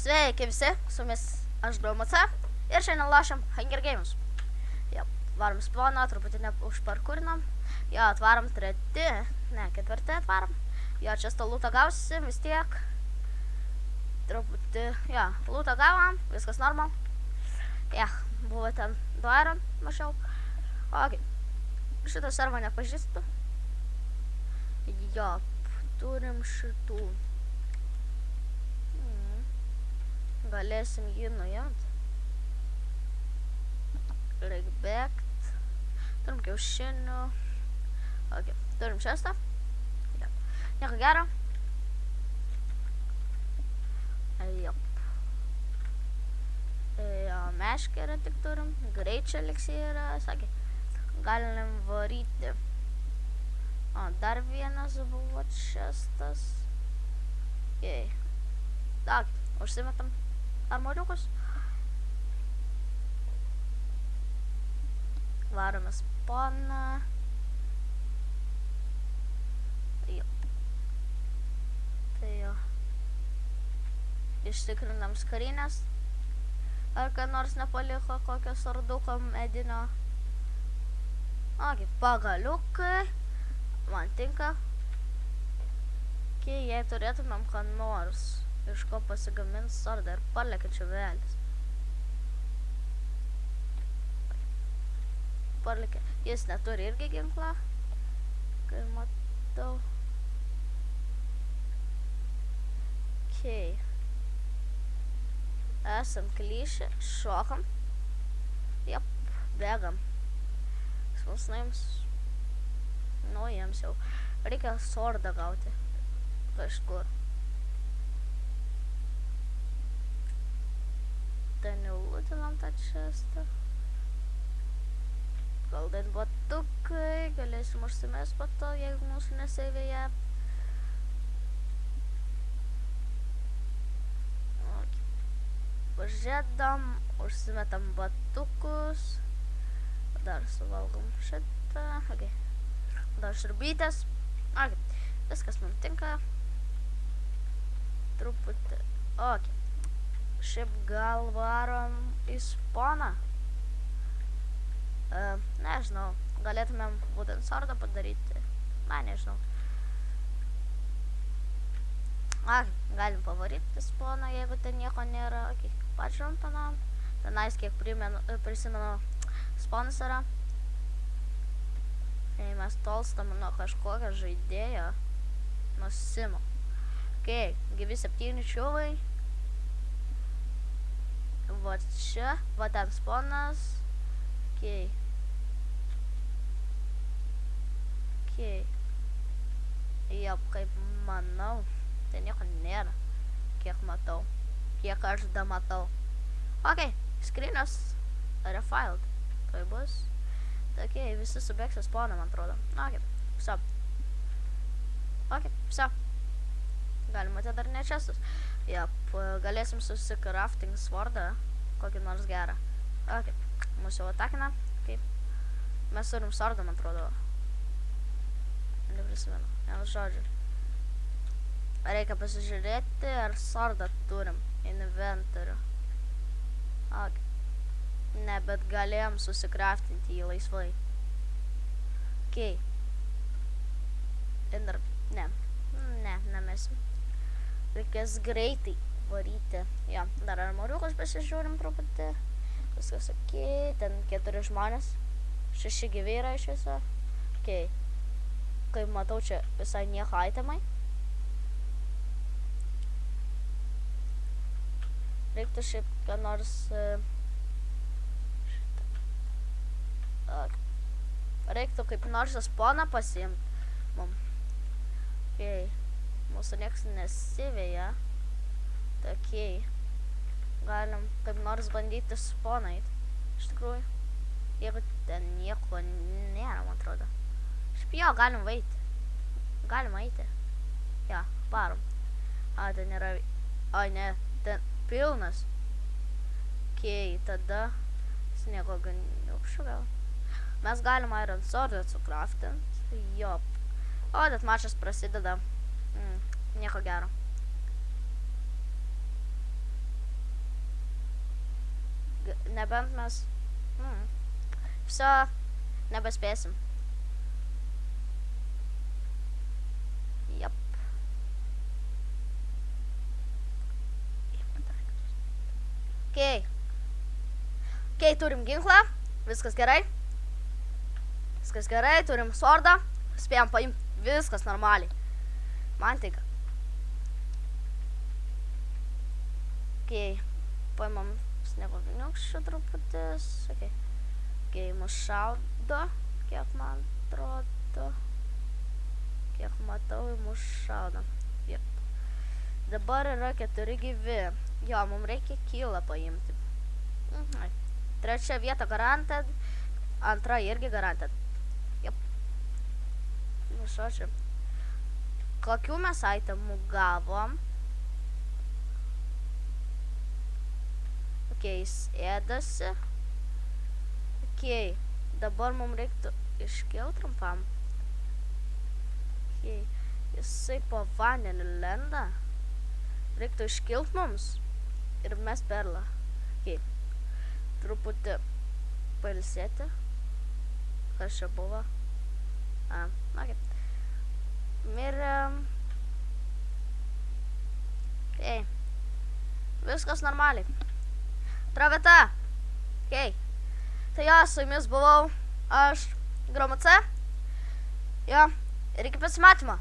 Sveiki visi, su jumis aš BMC ir šiandien lošiam Hunger Games. Ja, varom spawną, truputį neužparkurinam. Jo, atvarom ketvirti atvarom. Jo, čia lūtą gausi, vis tiek. Truputį, jo, lūtą gavom, viskas normal. Ja, buvo ten 2 iron, mačiau. Ok, šitą servą nepažįstu. Jo, turim šitų. Galėsim jį nuimt. Reik bėgt. Turim kiaušinių. Ok, turim šestą. Nieko gero. Jop. Meškerę tik turim. Greičio eliksyrą, sakė. Galim varyti. O, dar vienas buvo šestas. Jei. Tak, užsimetam armoriukus. Varome spawną. Jo. Tai jo. Ištikrinam skarinės. Ar ką nors nepaliko kokio sarduko medinio. Ok, pagaliukai. Man tinka. Jei turėtumėm ką nors iš ko pasigamins sardą ir parlekiančių vėlis. Parlekė. Jis neturi irgi ginklą. Kai matau. Okay. Esam klišę. Šokam. Jop. Bėgam. Smalsnaims. Nu, jiems jau. Reikia sordą gauti. Kažkur. Ten jau lūtinam tą čestą. Golden batukai. Galėsim užsimest po to, jeigu mūsų neseivėje. Pažėdam. Užsimetam batukus. Dar suvalgom šitą. Ok. Dar širbytės. Ok. Viskas man tinka. Truputį. Ok. Šiaip gal varom į spawną. Nežinau. Galėtumėm būtent sardą padaryti. Na, nežinau. Ok. Galim pavaryti į spawną, jeigu ten nieko nėra. Ok. Pačiom panam. Tenais kiek prisimenu spawnas yra. Jei mes tolstam nuo kažkokio žaidėjo. Nuo Simo. Ok. Gyvi 7 čiuvai. Va čia. Va ten spawnas. Ok. Ok. Jop, kaip manau. Ten nieko nėra. Kiek matau. Kiek aš da matau. Ok. Skrinios refiled. Tai bus. Ok, visi subėgsia spawną, man atrodo. Ok. Viso. Ok, viso. Galim matyti dar ne čestus. Jop, galėsim susikrafting swordą. Kokį nors gerą. Ok. Mūsų jau atakina. Kaip. Mes turim swordą, man atrodo. Neprisimenu. Vienas žodžiu. Reikia pasižiūrėti, ar swordą turim. Inventorių. Ok. Ne, bet galėjom susikraftinti jį laisvai. Ok. Ir dar. Ne. Ne, nemesim. Reikės greitai varyti. Jo, dar armoriukus pasižiūrim truputį. Viskas ok. Ten 4 žmonės. 6 gyvi yra iš viso. Ok. Kaip matau, čia visai nieko itemai. Reiktų šiaip ką nors... Reiktų kaip nors spawną pasiimti. Mum. Ok. Mūsų nieks nesivėja. Tai ok. Galim kaip nors bandyti spawną eit. Iš tikrųjų. Jeigu ten nieko nėra, man atrodo. Šiaip jo, galim vaiti. Galim eiti. Jo, varom. A, ten yra... O, ne. Ten pilnas. Ok, tada... Sniego ganiukščių gal. Mes galim iron sword sucraftint. Jop. O, bet mačas prasideda. Nieko gero. Nebent mes... Viso, nebespėsim. Jap. Okei. Okei, turim ginklą. Viskas gerai. Viskas gerai, turim sordą. Spėjom paimti. Viskas normaliai. Man tik. Okei. Paimam sniego gniukščių truputis. Okei. Okei, mus šaudo. Kiek man atrodo. Kiek matau, mus šaudo. Jep. Dabar yra 4 gyvi. Jo, mums reikia kylą paimti. Trečia vieta garanted. Antra irgi garanted. Jep. Nu, šočiu. Kokių mes itemų gavom? Okei, jis ėdasi. Okei, dabar mums reiktų iškilt trumpam. Okei, jisai po vandeniu lenda. Reiktų iškilt mums. Ir mes perlą. Okei, truputį pailsėti. Kas čia buvo? Okei. Mirėm. Okei. Viskas normaliai. Traveta. Okei. Tai jo, su jumis buvau aš, Gromo C. Jo, ir iki pasimatymo.